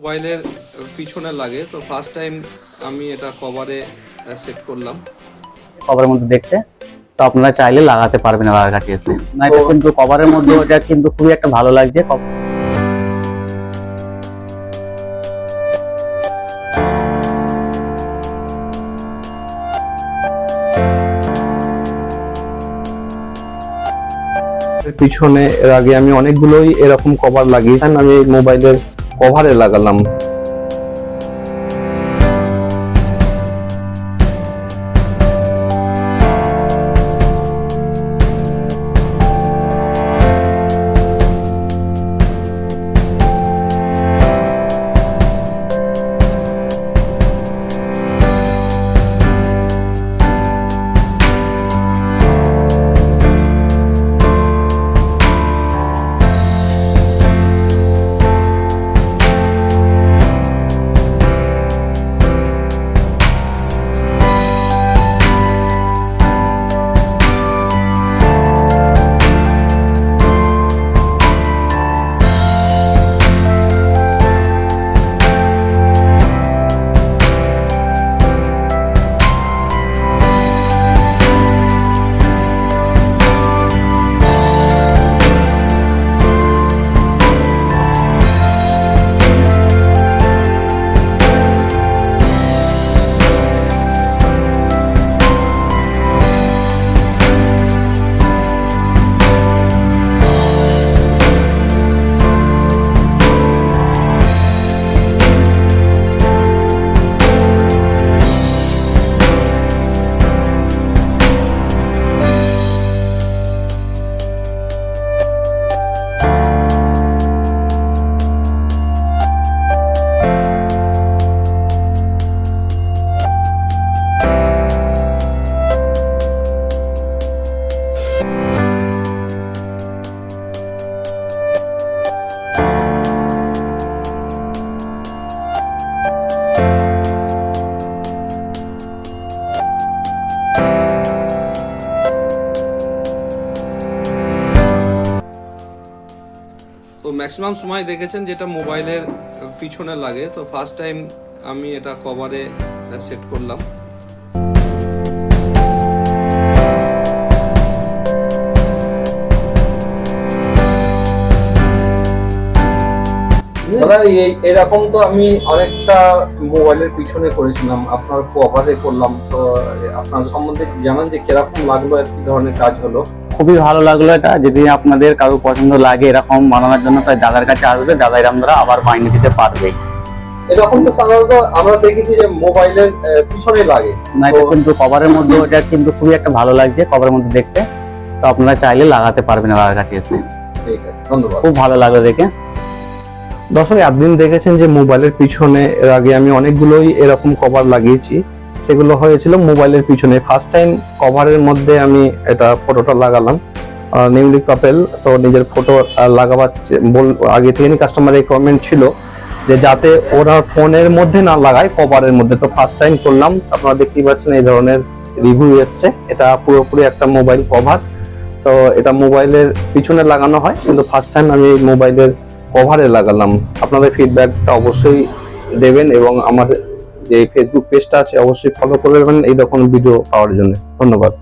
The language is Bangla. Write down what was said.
মোবাইলের পিছনে লাগে, তো ফার্স্ট টাইম আমি এটা কভারে সেট করলাম। কভারের মধ্যে দেখতে তো আপনারা চাইলে লাগাতে পারবেন আমার কাছে এসে। না, এটা কিন্তু কভারের মধ্যে ওটা কিন্তু খুবই একটা ভালো লাগছে। পিছনে এর আগে আমি অনেকগুলোই এরকম কভার লাগিয়েছিলাম, আমি মোবাইলের কভারে লাগালাম। তো ম্যাক্সিমাম সময় দেখেছেন যেটা মোবাইলের পিছনে লাগে, তো ফার্স্ট টাইম আমি এটা কভারে সেট করলাম। দাদা এরকম তো আমি অনেকটা মোবাইলের পিছনে করেছিলাম, আপনার কভারে করলাম, তো আপনার সম্বন্ধে জানান যে কিরকম লাগলো আর কি ধরনের কাজ হলো। খুবই ভালো লাগলো এটা। যদি আপনাদের কারো পছন্দ লাগে এরকম বানানোর জন্য, তাই দাদার কাছে আসবে, দাদা এরকম আবার বানিয়ে দিতে পারবে। এরকম তো সাধারণত আমরা দেখেছি যে মোবাইলের পিছনে লাগে, না, এটা কিন্তু কভারের মধ্যে ওটা কিন্তু খুবই একটা ভালো লাগছে কভারের মধ্যে দেখতে। তো আপনারা চাইলে লাগাতে পারবেন আমার কাছে এসে। ঠিক আছে, ধন্যবাদ। খুব ভালো লাগলো দেখে। দর্শক, একদিন দেখেছেন যে মোবাইলের পিছনে এর আগে আমি অনেকগুলোই এরকম কভার লাগিয়েছি, সেগুলো হয়েছিল মোবাইলের পিছনে। ফার্স্ট টাইম কভারের মধ্যে আমি এটা ফটোটা লাগালাম। নিউলি কাপেল, তো নিজের ফটো লাগাবার আগে থেকে কাস্টমারের কমেন্ট ছিল যে যাতে ওরা ফোনের মধ্যে না লাগায়, কভারের মধ্যে। তো ফার্স্ট টাইম করলাম, আপনারা দেখতেই পাচ্ছেন এই ধরনের রিভিউ এসছে। এটা পুরোপুরি একটা মোবাইল কভার, তো এটা মোবাইলের পিছনে লাগানো হয়, কিন্তু ফার্স্ট টাইম আমি মোবাইলের কভারে লাগালাম। আপনাদের ফিডব্যাকটা অবশ্যই দেবেন এবং আমার যে ফেসবুক পেজটা আছে অবশ্যই ফলো করে নেবেন এই রকম ভিডিও পাওয়ার জন্য। ধন্যবাদ।